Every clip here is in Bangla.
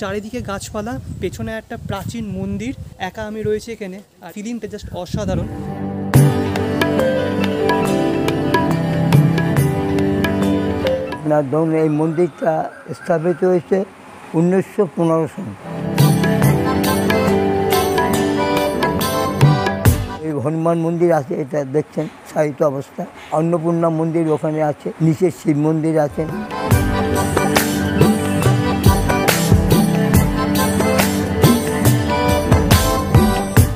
চারিদিকে গাছপালা, পেছনে একটা প্রাচীন মন্দির, একা আমি রয়েছি এখানে, আর ফিলিংটা জাস্ট অসাধারণ। আপনার ধরুন এই মন্দিরটা স্থাপিত হয়েছে 1915 সালে। এই হনুমান মন্দির আছে, এটা দেখছেন সাহিত্য অবস্থা। অন্নপূর্ণা মন্দির ওখানে আছে, নিচে শিব মন্দির আছেন।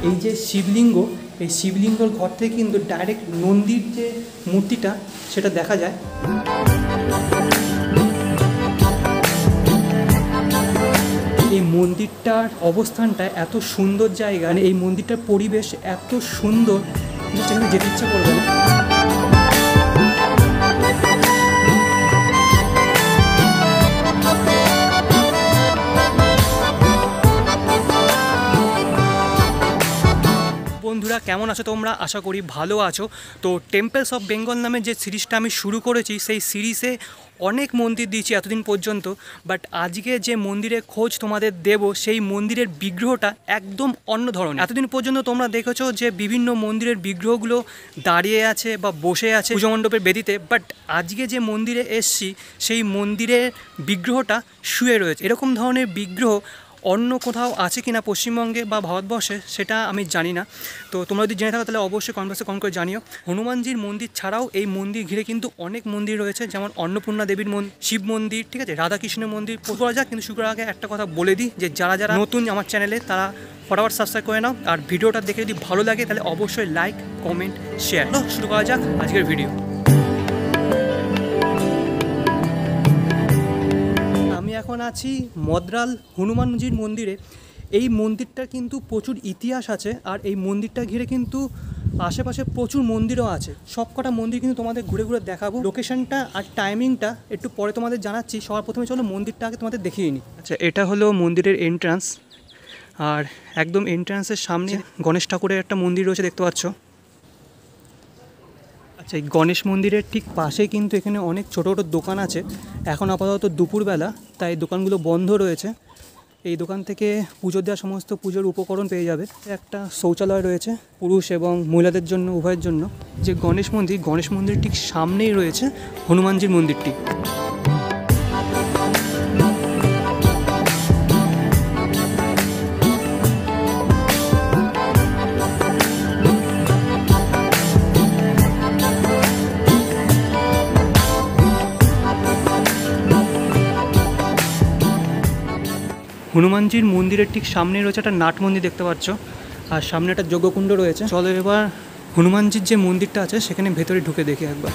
এই যে শিবলিঙ্গ, এই শিবলিঙ্গর ঘর থেকে কিন্তু ডাইরেক্ট নন্দীর যে মূর্তিটা সেটা দেখা যায়। এই মন্দিরটার অবস্থানটা এত সুন্দর জায়গা, মানে এই মন্দিরটার পরিবেশ এত সুন্দর, সেখানে যেতে ইচ্ছা করবে না। বন্ধুরা কেমন আছো তোমরা? আশা করি ভালো আছো। তো টেম্পলস অফ বেঙ্গল নামে যে সিরিজটা আমি শুরু করেছি, সেই সিরিজে অনেক মন্দির দিয়েছি এতদিন পর্যন্ত, বাট আজকে যে মন্দিরের খোঁজ তোমাদের দেব, সেই মন্দিরের বিগ্রহটা একদম অন্য ধরনের। এতদিন পর্যন্ত তোমরা দেখেছো যে বিভিন্ন মন্দিরের বিগ্রহগুলো দাঁড়িয়ে আছে বা বসে আছে পুজো মণ্ডপের বেদিতে, বাট আজকে যে মন্দিরে এসছি সেই মন্দিরের বিগ্রহটা শুয়ে রয়েছে। এরকম ধরনের বিগ্রহ অন্য কোথাও আছে কিনা পশ্চিমবঙ্গে বা ভারতবর্ষে সেটা আমি জানি না। তো তোমরা যদি জেনে থাকো তাহলে অবশ্যই কমেন্ট বক্সে কমেন্ট করে জানিও। হনুমানজির মন্দির ছাড়াও এই মন্দির ঘিরে কিন্তু অনেক মন্দির রয়েছে, যেমন অন্নপূর্ণা দেবীর শিব মন্দির, ঠিক আছে, রাধাকৃষ্ণের মন্দির। শুরু করা যাক, কিন্তু শুরু করার আগে একটা কথা বলে দিই যে যারা যারা নতুন আমার চ্যানেলে তারা ফটাফট সাবস্ক্রাইব করে নাও, আর ভিডিওটা দেখে যদি ভালো লাগে তাহলে অবশ্যই লাইক, কমেন্ট, শেয়ার। শুরু করা যাক আজকের ভিডিও। আমি এখন আছি মদ্রাল হনুমানজির মন্দিরে। এই মন্দিরটার কিন্তু প্রচুর ইতিহাস আছে, আর এই মন্দিরটা ঘিরে কিন্তু আশেপাশে প্রচুর মন্দিরও আছে। সব কটা মন্দির কিন্তু তোমাদের ঘুরে ঘুরে দেখাবো। লোকেশনটা আর টাইমিংটা একটু পরে তোমাদের জানাচ্ছি। সবার প্রথমে চলো মন্দিরটা আগে তোমাদের দেখিয়ে নিই। আচ্ছা, এটা হলো মন্দিরের এন্ট্রান্স, আর একদম এন্ট্রান্সের সামনে গণেশ ঠাকুরের একটা মন্দির রয়েছে, দেখতে পাচ্ছ। আচ্ছা, এই গণেশ মন্দিরের ঠিক পাশে কিন্তু এখানে অনেক ছোটো ছোটো দোকান আছে। এখন আপাতত দুপুরবেলা, তাই দোকানগুলো বন্ধ রয়েছে। এই দোকান থেকে পুজো দেওয়া সমস্ত পুজোর উপকরণ পেয়ে যাবে। একটা শৌচালয় রয়েছে পুরুষ এবং মহিলাদের জন্য, উভয়ের জন্য। যে গণেশ মন্দির ঠিক সামনেই রয়েছে হনুমানজির মন্দিরটি। হনুমানজির মন্দিরের ঠিক সামনে রয়েছে একটা নাট মন্দির, দেখতে পাচ্ছ, আর সামনে একটা যজ্ঞকুণ্ড রয়েছে। চলো এবার হনুমানজির যে মন্দিরটা আছে সেখানে ভেতরে ঢুকে দেখি একবার।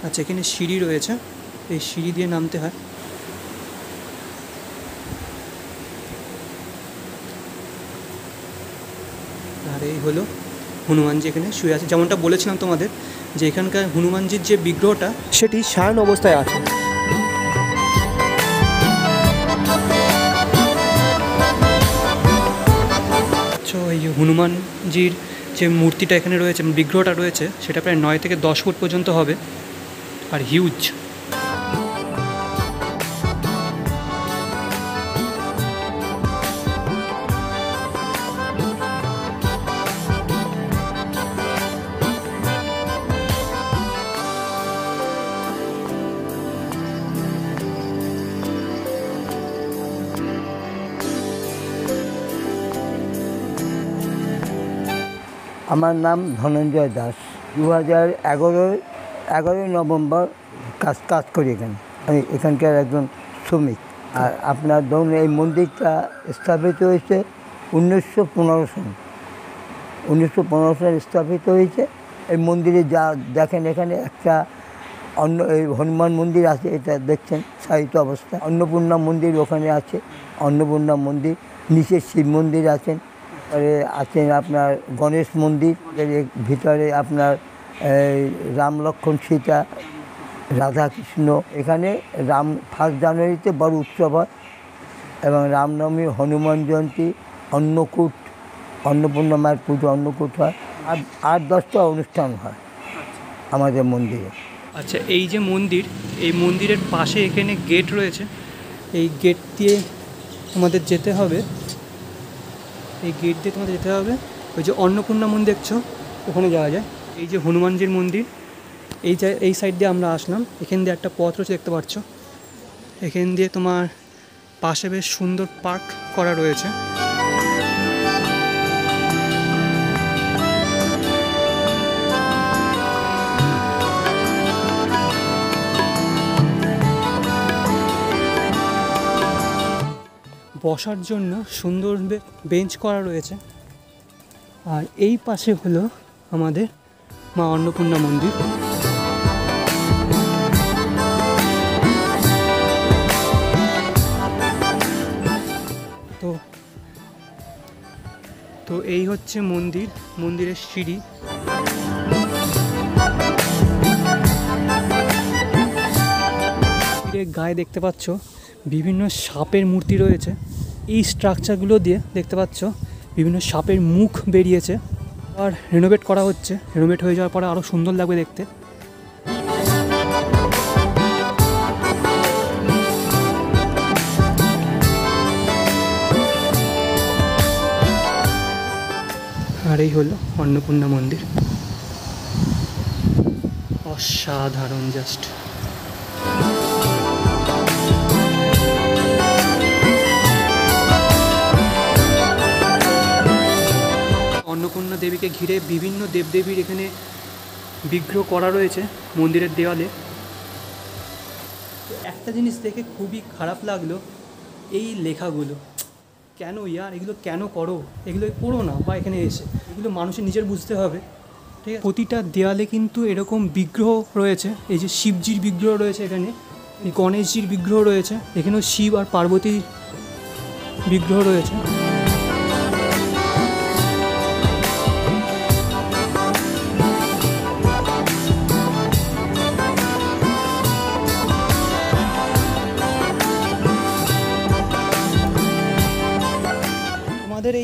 আচ্ছা, এখানে সিঁড়ি রয়েছে, এই সিঁড়ি দিয়ে নামতে হয়। আর এই হলো হনুমানজি এখানে শুয়ে আছে। যেমনটা বলেছিলাম তোমাদের যে এখানকার হনুমানজির যে বিগ্রহটা সেটি শয়ন অবস্থায় আছে। এই হনুমানজির যে মূর্তিটা এখানে রয়েছে, বিগ্রহটা রয়েছে, সেটা প্রায় 9 থেকে 10 ফুট পর্যন্ত হবে, আর হিউজ। আমার নাম ধনঞ্জয় দাস। 2011 নভেম্বর কাজ করি এখানে। আমি এখানকার একজন শ্রমিক। আর আপনার ধরুন এই মন্দিরটা স্থাপিত হয়েছে 1915 সালে। 1915 সালে স্থাপিত হয়েছে। এই মন্দিরে যা দেখেন, এখানে একটা এই হনুমান মন্দির আছে, এটা দেখছেন সাহিত্য অবস্থা। অন্নপূর্ণা মন্দির ওখানে আছে, অন্নপূর্ণা মন্দির। নিচে শিব মন্দির আছেন, আছেন আপনার গণেশ মন্দির। ভিতরে আপনার রাম, লক্ষ্মণ, সীতা, রাধাকৃষ্ণ। এখানে 1 জানুয়ারিতে বড় উৎসব হয়, এবং রামনবমী, হনুমান জয়ন্তী, অন্নকূট, অন্নপূর্ণা মায়ের পুজো, অন্নকূট হয়। আর 8-10টা অনুষ্ঠান হয় আমাদের মন্দিরে। আচ্ছা, এই যে মন্দির, এই মন্দিরের পাশে এখানে গেট রয়েছে। এই গেট দিয়ে তোমাদের যেতে হবে, এই গেট দিয়ে তোমাদের যেতে হবে। ওই যে অন্নপূর্ণা মন্দির দেখছো, ওখানে যাওয়া যায়। এই যে হনুমানজির মন্দির, এই সাইড দিয়ে আমরা আসলাম। এখান দিয়ে একটা পথ রয়েছে, দেখতে পাচ্ছ। এখান দিয়ে তোমার পাশে বেশ সুন্দর পার্ক করা রয়েছে। বসার জন্য সুন্দর বেঞ্চ করা রয়েছে। আর এই পাশে হলো আমাদের মা অন্নপূর্ণা মন্দির। তো এই হচ্ছে মন্দিরের সিঁড়ি। গায়ে দেখতে পাচ্ছ বিভিন্ন সাপের মূর্তি রয়েছে। এই স্ট্রাকচারগুলো দিয়ে দেখতে পাচ্ছ বিভিন্ন সাপের মুখ বেরিয়েছে। আর রেনোভেট করা হচ্ছে, রেনোভেট হয়ে যাওয়ার পরে আরও সুন্দর লাগবে দেখতে। আর এই হলো অন্নপূর্ণা মন্দির। অসাধারণ জাস্ট। অন্নপূর্ণা দেবীকে ঘিরে বিভিন্ন দেবদেবীর এখানে বিগ্রহ করা রয়েছে মন্দিরের দেওয়ালে। একটা জিনিস দেখে খুবই খারাপ লাগলো, এই লেখাগুলো। কেন ইয়ার, এগুলো কেন করো? এগুলো করো না, বা এখানে এসে এগুলো মানুষের নিজের বুঝতে হবে, ঠিক আছে? প্রতিটা দেওয়ালে কিন্তু এরকম বিগ্রহ রয়েছে। এই যে শিবজির বিগ্রহ রয়েছে এখানে, এই গণেশজির বিগ্রহ রয়েছে, এখানেও শিব আর পার্বতীর বিগ্রহ রয়েছে।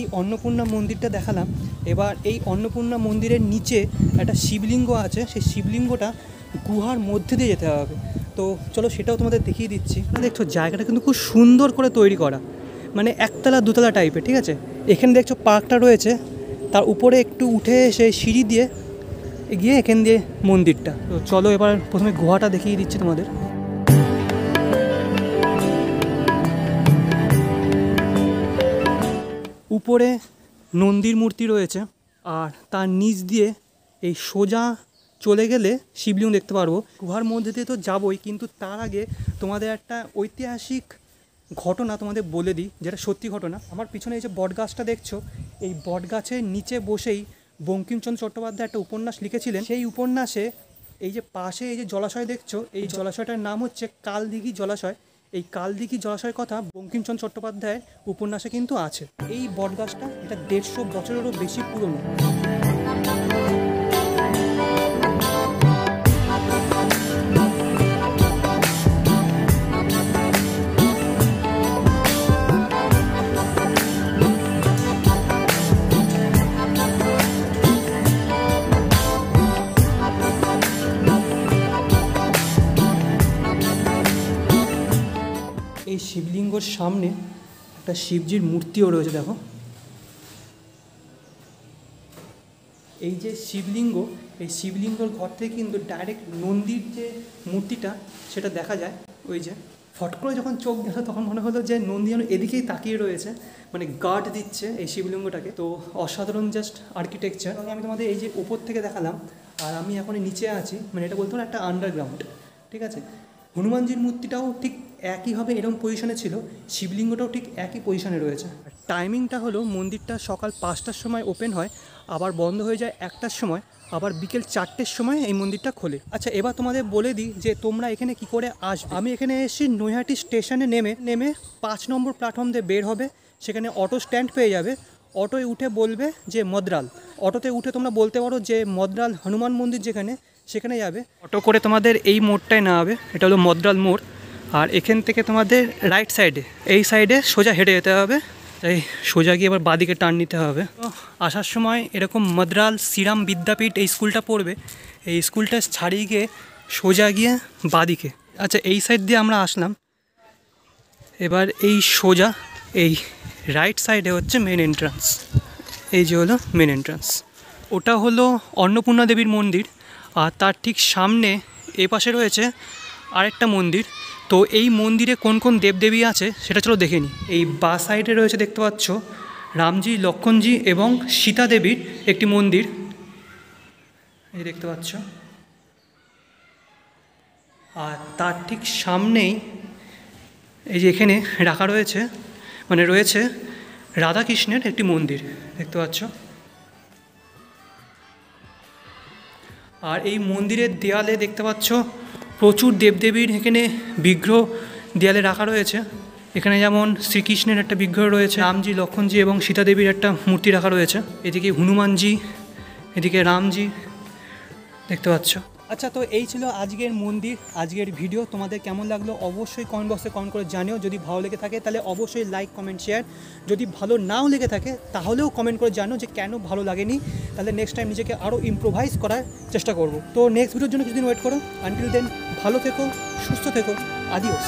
এই অন্নপূর্ণা মন্দিরটা দেখালাম। এবার এই অন্নপূর্ণা মন্দিরের নিচে একটা শিবলিঙ্গ আছে, সেই শিবলিঙ্গটা গুহার মধ্যে দিয়ে যেতে হবে। তো চলো সেটাও তোমাদের দেখিয়ে দিচ্ছি। দেখছো জায়গাটা কিন্তু খুব সুন্দর করে তৈরি করা, মানে একতলা দুতলা টাইপের, ঠিক আছে? এখানে দেখছো পার্কটা রয়েছে, তার উপরে একটু উঠে সেই সিঁড়ি দিয়ে গিয়ে এখান দিয়ে মন্দিরটা। তো চলো এবার প্রথমে গুহাটা দেখিয়ে দিচ্ছি তোমাদের। উপরে নন্দীর মূর্তি রয়েছে, আর তার নিচ দিয়ে এই সোজা চলে গেলে শিবলিঙ্গ দেখতে পারবো। গুহার মধ্যে দিয়ে তো যাবোই, কিন্তু তার আগে তোমাদের একটা ঐতিহাসিক ঘটনা তোমাদের বলে দিই, যেটা সত্যি ঘটনা। আমার পিছনে এই যে বটগাছটা দেখছো, এই বটগাছের নিচে বসেই বঙ্কিমচন্দ্র চট্টোপাধ্যায় একটা উপন্যাস লিখেছিলেন। সেই উপন্যাসে এই যে পাশে এই যে জলাশয় দেখছো, এই জলাশয়টার নাম হচ্ছে কালদিঘি জলাশয়। এই কালদিঘি জলাশয়ের কথা বঙ্কিমচন্দ্র চট্টোপাধ্যায়ের উপন্যাসে কিন্তু আছে। এই বটগাছটা এটা 150 বছরেরও বেশি পুরনো। এই শিবলিঙ্গর সামনে একটা শিবজির মূর্তিও রয়েছে, দেখো। এই যে শিবলিঙ্গ, এই শিবলিঙ্গর ঘর থেকে কিন্তু ডাইরেক্ট নন্দীর যে মূর্তিটা সেটা দেখা যায়। ওই যে ফট করে যখন চোখ গেল তখন মনে হলো যে নন্দী যেন এদিকেই তাকিয়ে রয়েছে, মানে গার্ড দিচ্ছে এই শিবলিঙ্গটাকে। তো অসাধারণ জাস্ট আর্কিটেকচার। আমি তোমাদের এই যে ওপর থেকে দেখালাম, আর আমি এখন নিচে আছি, মানে এটা বলতে পারো একটা আন্ডারগ্রাউন্ড, ঠিক আছে? হনুমানজির মূর্তিটাও ঠিক একইভাবে এরকম পজিশনে ছিল, শিবলিঙ্গটাও ঠিক একই পজিশনে রয়েছে। টাইমিংটা হলো মন্দিরটা সকাল 5টার সময় ওপেন হয়, আবার বন্ধ হয়ে যায় 1টার সময়, আবার বিকেল 4টের সময় এই মন্দিরটা খোলে। আচ্ছা, এবার তোমাদের বলে দিই যে তোমরা এখানে কি করে আসবে। আমি এখানে এসেছি নৈহাটি স্টেশনে নেমে 5 নম্বর প্ল্যাটফর্ম দিয়ে বের হবে, সেখানে অটো স্ট্যান্ড পেয়ে যাবে। অটোয় উঠে বলবে যে মদ্রাল। অটোতে উঠে তোমরা বলতে পারো যে মদ্রাল হনুমান মন্দির যেখানে, সেখানে যাবে। অটো করে তোমাদের এই মোড়টায় নামাবে, এটা হলো মদ্রাল মোড়। আর এখান থেকে তোমাদের রাইট সাইডে, এই সাইডে সোজা হেঁটে যেতে হবে। তাই সোজা গিয়ে এবার বাঁদিকে টার্ন নিতে হবে। তো আসার সময় এরকম মদ্রাল শ্রীরাম বিদ্যাপীঠ এই স্কুলটা পড়বে। এই স্কুলটা ছাড়িয়ে গিয়ে সোজা গিয়ে বাঁদিকে। আচ্ছা, এই সাইড দিয়ে আমরা আসলাম, এবার এই সোজা এই রাইট সাইডে হচ্ছে মেন এন্ট্রান্স। এই যে হলো মেন এন্ট্রান্স, ওটা হলো অন্নপূর্ণা দেবীর মন্দির। আর তার ঠিক সামনে এ পাশে রয়েছে আরেকটা মন্দির। তো এই মন্দিরে কোন কোন দেবদেবী আছে সেটা চলো দেখে নিই। এই বাঁ সাইডে রয়েছে, দেখতে পাচ্ছ, রামজি, লক্ষ্মণজি এবং সীতা দেবীর একটি মন্দির, এই দেখতে পাচ্ছ। আর তার ঠিক সামনেই এই যে এখানে রাখা রয়েছে, মানে রয়েছে রাধাকৃষ্ণের একটি মন্দির, দেখতে পাচ্ছ। আর এই মন্দিরের দেয়ালে দেখতে পাচ্ছ প্রচুর দেবদেবীর এখানে বিগ্রহ দেয়ালে রাখা রয়েছে। এখানে যেমন শ্রীকৃষ্ণের একটা বিগ্রহ রয়েছে, রামজি, লক্ষ্মণজি এবং সীতা দেবীর একটা মূর্তি রাখা রয়েছে, এদিকে হনুমানজি, এদিকে রামজি, দেখতে পাচ্ছ। আচ্ছা, তো এই ছিল আজকের মন্দির, আজকের ভিডিও। তোমাদের কেমন লাগলো অবশ্যই কমেন্ট বক্সে কমেন্ট করে জানিও। যদি ভালো লেগে থাকে তাহলে অবশ্যই লাইক, কমেন্ট, শেয়ার। যদি ভালো নাও লেগে থাকে তাহলেও কমেন্ট করে জানো যে কেন ভালো লাগেনি, তাহলে নেক্সট টাইম নিজেকে আরও ইমপ্রোভাইজ করার চেষ্টা করব। তো নেক্সট ভিডিওর জন্য কিছুদিন ওয়েট করো। আনটিল দেন ভালো থেকো, সুস্থ থেকো, আদিওস।